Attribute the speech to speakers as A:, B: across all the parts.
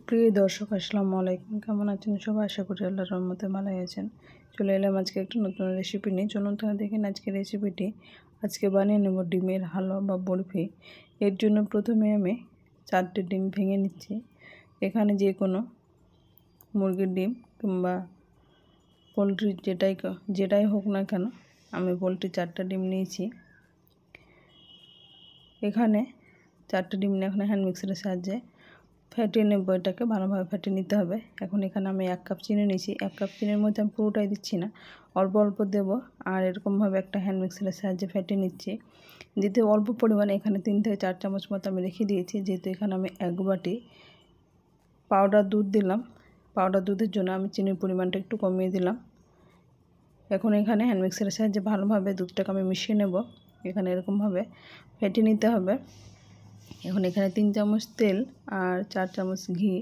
A: প্রিয় দর্শক আসসালামু আলাইকুম, কেমন আছেন সবাই? আশা করি আল্লাহর রহমতে ভালোই আছেন। চলে এলাম আজকে একটা নতুন রেসিপি নিয়ে। চলুন তাহলে দেখেন আজকের রেসিপিটি। আজকে বানিয়ে নেব ডিমের হালুয়া বা বরফি। এর জন্য প্রথমে আমি 4টে ডিম ভেঙে নিচ্ছি। এখানে যে কোনো মুরগির ডিম কিংবা পোলট্রির যেটাই হোক না কেন, আমি পোলট্রির 4টা ডিম নিয়েছি। এখানে 4টে ডিম নিয়ে হ্যান্ড মিক্সারের সাহায্যে ফেটিয়ে নেব। এটাকে ভালোভাবে ফেটিয়ে নিতে হবে। এখন এখানে আমি 1 কাপ চিনি নিয়েছি। 1 কাপ চিনির মধ্যে আমি পুরোটাই দিচ্ছি না, অল্প অল্প দেব। আর এরকমভাবে একটা হ্যান্ড মিক্সারের সাহায্যে ফেটিয়ে নিচ্ছি। দিতে অল্প পরিমাণে এখানে 3 থেকে 4 চামচ মতো আমি রেখে দিয়েছি, যেহেতু এখানে আমি 1 বাটি পাউডার দুধ দিলাম। পাউডার দুধের জন্য আমি চিনির পরিমাণটা একটু কমিয়ে দিলাম। এখন এখানে হ্যান্ড মিক্সারের সাহায্যে ভালোভাবে দুধটাকে আমি মিশিয়ে নেব। এখানে এরকমভাবে ফেটিয়ে নিতে হবে। এখন এখানে 3 চামচ তেল আর 4 চামচ ঘি।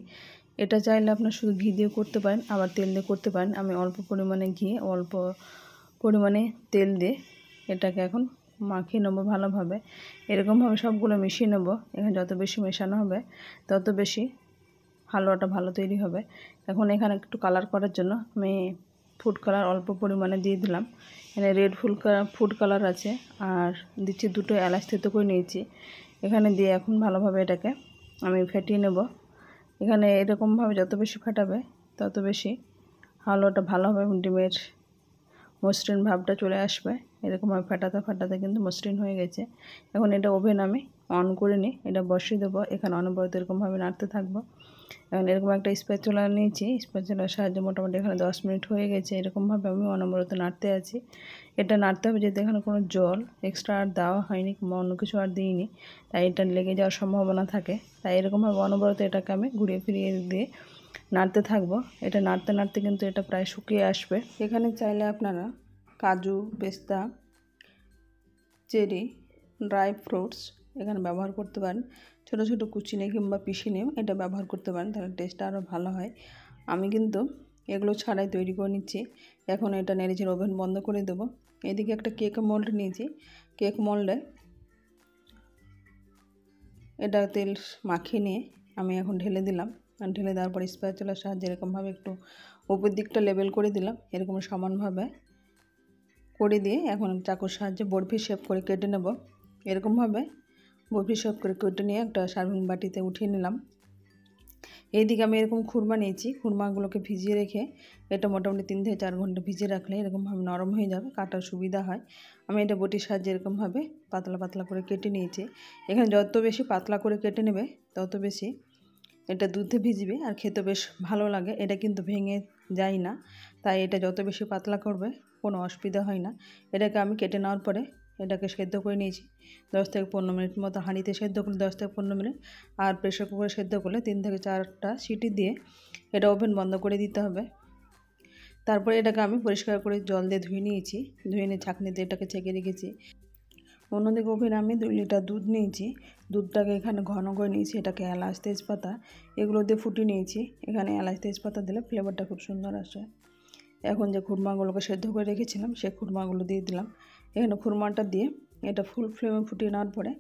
A: এটা চাইলে আপনার শুধু ঘি দিয়ে করতে পারেন, আবার তেল দিয়ে করতে পারেন। আমি অল্প পরিমাণে ঘি, অল্প পরিমাণে তেল দিয়ে এটাকে এখন মাখিয়ে নেবো ভালোভাবে। এরকমভাবে সবগুলো মিশিয়ে নেব। এখানে যত বেশি মেশানো হবে তত বেশি হালুয়াটা ভালো তৈরি হবে। এখন এখানে একটু কালার করার জন্য আমি ফুড কালার অল্প পরিমাণে দিয়ে দিলাম। এখানে রেড ফুড কালার আছে, আর দিচ্ছি 2টো এলাচ থেতো করে নিয়েছি। এখানে দিয়ে এখন ভালোভাবে এটাকে আমি ফেটিয়ে নেব। এখানে এরকমভাবে যত বেশি ফেটাবে তত বেশি হালুয়াটা ভালো হবে এবং ডিমের মসৃণ ভাবটা চলে আসবে। এরকমভাবে ফেটাতে ফেটাতে কিন্তু মসৃণ হয়ে গেছে। এখন এটা ওভেন আমি অন করে নিই, এটা বসিয়ে দেবো। এখানে অনবরত এরকমভাবে নাড়তে থাকবো। এখন এরকম একটা স্প্যাচুলা নিয়েছি, স্প্যাচুলার সাহায্যে মোটামুটি এখানে 10 মিনিট হয়ে গেছে। এরকমভাবে আমি অনবরত নাড়তে আছি। এটা নাড়তে হবে, যেহেতু এখানে কোনো জল এক্সট্রা আর দেওয়া হয়নি কিংবা অন্য কিছু আর দিইনি, তাই এটা লেগে যাওয়ার সম্ভাবনা থাকে। তাই এরকমভাবে অনবরত এটাকে আমি ঘুরিয়ে ফিরিয়ে দিয়ে নাড়তে থাকবো। এটা নাড়তে নাড়তে কিন্তু এটা প্রায় শুকিয়ে আসবে। এখানে চাইলে আপনারা কাজু, পেস্তা, চেরি, ড্রাই ফ্রুটস এখানে ব্যবহার করতে পারেন। ছোটো ছোটো কুচি নিয়ে কিংবা পিষে নিয়েও এটা ব্যবহার করতে পারেন, তাহলে টেস্টটা আরও ভালো হয়। আমি কিন্তু এগুলো ছাড়াই তৈরি করে নিচ্ছি। এখন এটা নেড়েচেড়ে ওভেন বন্ধ করে দেবো। এদিকে একটা কেক মোল্ড নিয়েছি। কেক মোল্ডে এটা তেল মাখিয়ে নিয়ে আমি এখন ঢেলে দিলাম। ঢেলে দেওয়ার পর স্প্যাচুলার সাহায্যে এরকমভাবে একটু উপর দিকটা লেবেল করে দিলাম। এরকম সমানভাবে করে দিয়ে এখন চাকুর সাহায্যে বরফি শেপ করে কেটে নেব। এরকমভাবে বরফি শেপ করে কেটে নিয়ে একটা সার্ভিং বাটিতে উঠিয়ে নিলাম। এইদিকে আমি এরকম খুরমা নিয়েছি। খুরমাগুলোকে ভিজিয়ে রেখে এটা মোটামুটি 3 থেকে 4 ঘন্টা ভিজিয়ে রাখলে এরকমভাবে নরম হয়ে যাবে, কাটার সুবিধা হয়। আমি এটা বটির সাহায্যে এরকমভাবে পাতলা পাতলা করে কেটে নিয়েছি। এখানে যত বেশি পাতলা করে কেটে নেবে তত বেশি এটা দুধে ভিজবে আর খেতে বেশ ভালো লাগে। এটা কিন্তু ভেঙে যায় না, তাই এটা যত বেশি পাতলা করবে কোনো অসুবিধা হয় না। এটাকে আমি কেটে নেওয়ার পরে এটাকে সেদ্ধ করে নিয়েছি 10 থেকে 15 মিনিট মতো। হাঁড়িতে সেদ্ধ করলে 10 থেকে 15 মিনিট, আর প্রেশার কুকারে সেদ্ধ করলে 3 থেকে 4টা সিটি দিয়ে এটা ওভেন বন্ধ করে দিতে হবে। তারপরে এটাকে আমি পরিষ্কার করে জল দিয়ে ধুয়ে নিয়েছি। ধুয়ে নিয়ে ছাঁকনি দিয়ে এটাকে ছেঁকে রেখেছি। অন্যদিকে ওভেনে আমি 2 লিটার দুধ নিয়েছি। দুধটাকে এখানে ঘন করে নিয়েছি। এটাকে এলাচ, তেজপাতা এগুলো দিয়ে ফুটিয়ে নিয়েছি। এখানে এলাচ, তেজপাতা দিলে ফ্লেভারটা খুব সুন্দর আসে। এখন যে খুরমাগুলোকে সেদ্ধ করে রেখেছিলাম সেই খুরমাগুলো দিয়ে দিলাম। এখানে খুরমাটা দিয়ে এটা ফুল ফ্লেমে ফুটিয়ে নেওয়ার পরে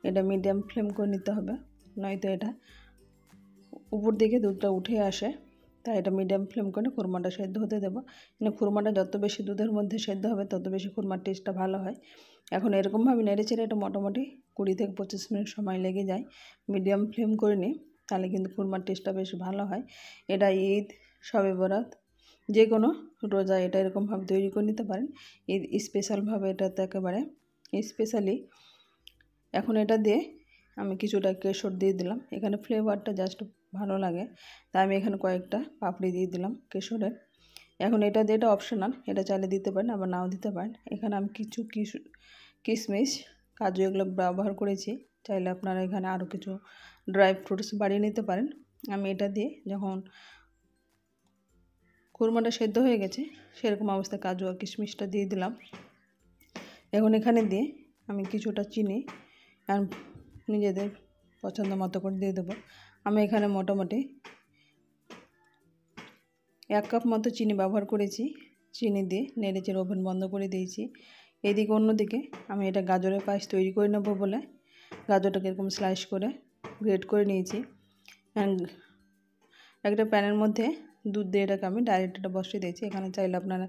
A: এটা মিডিয়াম ফ্লেম করে নিতে হবে, নয়তো এটা উপর দিকে দুধটা উঠে আসে। তাই এটা মিডিয়াম ফ্লেম করে খুরমাটা সেদ্ধ হতে দেবো। মানে খুরমাটা যত বেশি দুধের মধ্যে সেদ্ধ হবে তত বেশি খুরমার টেস্টটা ভালো হয়। এখন এরকমভাবে নেড়েচেড়ে এটা মোটামুটি 20 থেকে 25 মিনিট সময় লেগে যায়। মিডিয়াম ফ্লেম করে নিই, তাহলে কিন্তু খুরমার টেস্টটা বেশ ভালো হয়। এটা ঈদ, শবে বরাত, যে কোনো রোজা এটা এরকমভাবে তৈরি করে নিতে পারেন। ঈদ স্পেশালভাবে এটাতে একেবারে স্পেশালি। এখন এটা দিয়ে আমি কিছুটা কেশর দিয়ে দিলাম। এখানে ফ্লেভারটা জাস্ট ভালো লাগে, তাই আমি এখানে কয়েকটা পাপড়ি দিয়ে দিলাম কেশরের। এখন এটা দিয়ে, এটা অপশনাল, এটা চাইলে দিতে পারেন আবার নাও দিতে পারেন। এখানে আমি কিছু কিশমিশ, কাজু এগুলো ব্যবহার করেছি। চাইলে আপনারা এখানে আরও কিছু ড্রাই ফ্রুটস বাড়িয়ে নিতে পারেন। আমি এটা দিয়ে যখন খুরমাটা সেদ্ধ হয়ে গেছে সেরকম অবস্থায় কাজু আর কিশমিশটা দিয়ে দিলাম। এখন এখানে দিয়ে আমি কিছুটা চিনি আর নিজেদের পছন্দ মতো করে দিয়ে দেবো। আমি এখানে মোটামুটি 1 কাপ মতো চিনি ব্যবহার করেছি। চিনি দিয়ে নেড়েচেড়ে ওভেন বন্ধ করে দিয়েছি। এদিকে অন্যদিকে আমি এটা গাজরের পায়েস তৈরি করে নেব বলে গাজরটাকে এরকম স্লাইস করে গ্রেট করে নিয়েছি। একটা প্যানের মধ্যে দুধ দিয়ে এটাকে আমি ডাইরেক্ট এটা বসিয়ে দিয়েছি। এখানে চাইলে আপনারা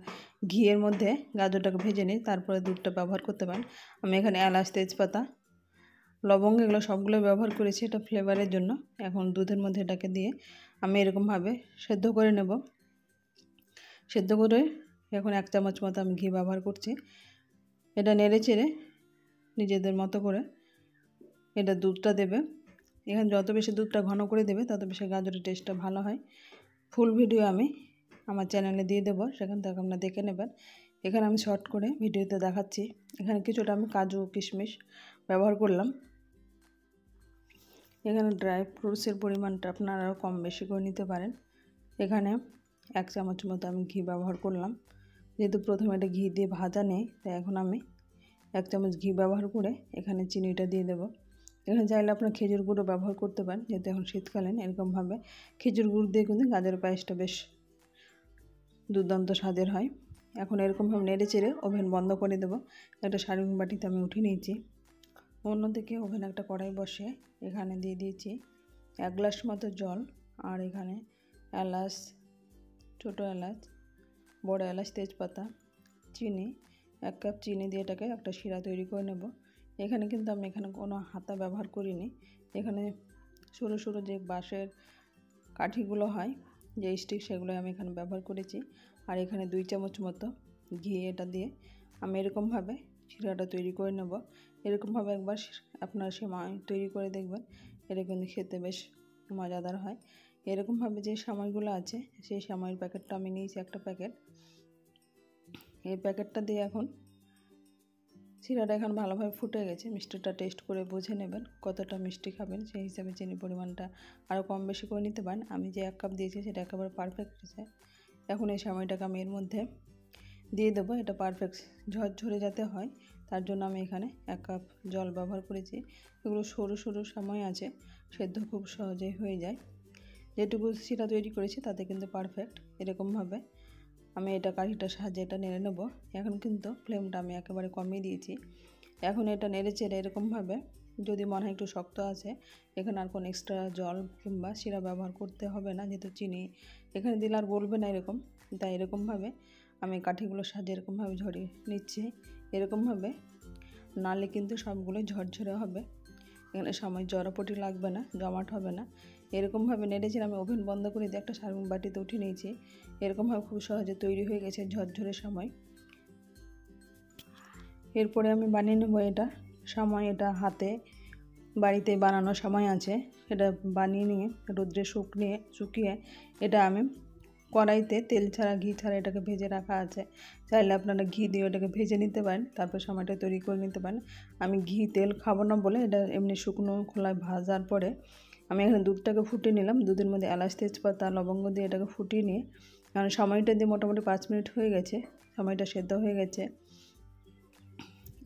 A: ঘিয়ের মধ্যে গাজরটাকে ভেজে নিয়ে তারপরে দুধটা ব্যবহার করতে পারেন। আমি এখানে এলাচ, তেজপাতা, লবঙ্গ এগুলো সবগুলো ব্যবহার করেছি এটা ফ্লেভারের জন্য। এখন দুধের মধ্যে এটাকে দিয়ে আমি এরকমভাবে সেদ্ধ করে নেব। সেদ্ধ করে এখন 1 চামচ মতো আমি ঘি ব্যবহার করছি। এটা নেড়ে চেড়ে নিজেদের মতো করে এটা দুধটা দেবে। এখানে যত বেশি দুধটা ঘন করে দেবে তত বেশি গাজরের টেস্টটা ভালো হয়। ফুল ভিডিও আমি আমার চ্যানেলে দিয়ে দেবো, সেখান থেকে আপনারা দেখে নেবেন। এখানে আমি শর্ট করে ভিডিওতে দেখাচ্ছি। এখানে কিছুটা আমি কাজু কিশমিশ ব্যবহার করলাম। এখানে ড্রাই ফ্রুটসের পরিমাণটা আপনারা কম বেশি করে নিতে পারেন। এখানে 1 চামচ মতো আমি ঘি ব্যবহার করলাম। যেহেতু প্রথমে এটা ঘি দিয়ে ভাজা নেই, তাই এখন আমি 1 চামচ ঘি ব্যবহার করে এখানে চিনিটা দিয়ে দেবো। এখানে চাইলে আপনার খেজুর গুঁড়ো ব্যবহার করতে পারেন, যেহেতু এখন শীতকালীন এরকমভাবে খেজুর গুড় দিয়ে কিন্তু গাজরের পায়েসটা বেশ দুর্দান্ত স্বাদের হয়। এখন এরকমভাবে নেড়ে চেড়ে ওভেন বন্ধ করে দেবো। একটা সার্ভিং বাটিতে আমি উঠিয়ে নিয়েছি। অন্যদিকে ওভেন একটা কড়াই বসে এখানে দিয়ে দিয়েছি 1 গ্লাস মতো জল, আর এখানে এলাচ, ছোটো এলাচ, বড় এলাচ, তেজপাতা, চিনি, 1 কাপ চিনি দিয়ে এটাকে একটা শিরা তৈরি করে নেব। এখানে কিন্তু আমি কোনো হাতা ব্যবহার করিনি। এখানে সরু সরু যে বাঁশের কাঠিগুলো হয়, যে স্টিক, সেগুলো আমি এখানে ব্যবহার করেছি। আর এখানে 2 চামচ মতো ঘি এটা দিয়ে আমি এরকমভাবে শিরাটা তৈরি করে নেব। এরকমভাবে একবার আপনারা সেমাই তৈরি করে দেখবেন, এটা কিন্তু খেতে বেশ মজাদার হয়। এরকমভাবে যে সেমাইগুলো আছে সেই সেমাইয়ের প্যাকেটটা আমি নিয়েছি, একটা প্যাকেট। এই প্যাকেটটা দিয়ে এখন শিরাটা এখন ভালোভাবে ফুটে গেছে। মিষ্টিটা টেস্ট করে বুঝে নেবেন কতটা মিষ্টি খাবেন, সেই হিসাবে চিনি পরিমাণটা আরও কম বেশি করে নিতে পারেন। আমি যে 1 কাপ দিয়েছি সেটা একেবারে পারফেক্ট হয়েছে। এখন এই সেমাইটাকে আমি এর মধ্যে দিয়ে দেবো। এটা পারফেক্ট ঝরঝরে যাতে হয় তার জন্য আমি এখানে 1 কাপ জল ব্যবহার করেছি। এগুলো সরু সরু সেমাই আছে, সেদ্ধ খুব সহজেই হয়ে যায়। যেটুকু শিরা তৈরি করেছি তাতে কিন্তু পারফেক্ট। এরকমভাবে আমি এটা কাঠিটার সাহায্যে এটা নেড়ে নেব। এখন কিন্তু ফ্লেমটা আমি একেবারে কমিয়ে দিয়েছি। এখন এটা নেড়ে চেড়ে এরকমভাবে, যদি মনে হয় একটু শক্ত আছে, এখানে আর কোনো এক্সট্রা জল কিংবা শিরা ব্যবহার করতে হবে না, যেহেতু চিনি এখানে দিলে আর গলবে না এরকম। তাই এরকমভাবে আমি কাঠিগুলোর সাহায্যে এরকমভাবে ঝরিয়ে নিচ্ছি। এরকমভাবে নালে কিন্তু সবগুলো ঝরঝরে হবে। এখানে সময় জড়াপটি লাগবে না, জমাট হবে না। এরকমভাবে নেড়েছেন আমি ওভেন বন্ধ করে দিয়ে একটা সার্ভিং বাটিতে উঠে নিয়েছি। এরকমভাবে খুব সহজে তৈরি হয়ে গেছে ঝরঝরে সময়। এরপরে আমি বানিয়ে নেব এটা সময়। এটা হাতে বাড়িতে বানানো সময় আছে, এটা বানিয়ে নিয়ে রোদ্রে শুকিয়ে এটা আমি কড়াইতে তেল ছাড়া ঘি ছাড়া এটাকে ভেজে রাখা আছে। চাইলে আপনারা ঘি দিয়ে এটাকে ভেজে নিতে পারেন, তারপর সময়টা তৈরি করে নিতে পারেন। আমি ঘি তেল খাবো না বলে এটা এমনি শুকনো খোলায় ভাজার পরে আমি এখানে দুধটাকে ফুটিয়ে নিলাম। দুধের মধ্যে এলাচ, তেজপাতা, লবঙ্গ দিয়ে এটাকে ফুটিয়ে নিয়ে কারণ সময়টা দিয়ে মোটামুটি 5 মিনিট হয়ে গেছে, সময়টা সেদ্ধ হয়ে গেছে।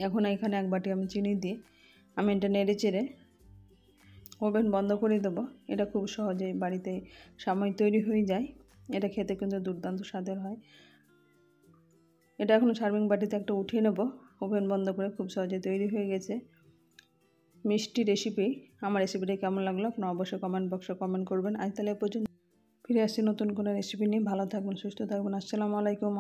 A: এখন এখানে 1 বাটি আমি চিনি দিয়ে আমি এটা নেড়ে চেড়ে ওভেন বন্ধ করে দেবো। এটা খুব সহজেই বাড়িতে সময় তৈরি হয়ে যায়। এটা খেতে কিন্তু দুর্দান্ত স্বাদের হয়। এটা এখন সার্ভিং বাটিতে একটা উঠিয়ে নেব। ওভেন বন্ধ করে খুব সহজে তৈরি হয়ে গেছে মিষ্টি রেসিপি। আমার রেসিপিটা কেমন লাগলো আপনারা অবশ্যই কমেন্ট বক্সে কমেন্ট করবেন। আজ তাহলে পর্যন্ত, ফিরে আসছি নতুন কোনো রেসিপি নিয়ে। ভালো থাকবেন, সুস্থ থাকবেন। আসসালামু আলাইকুম।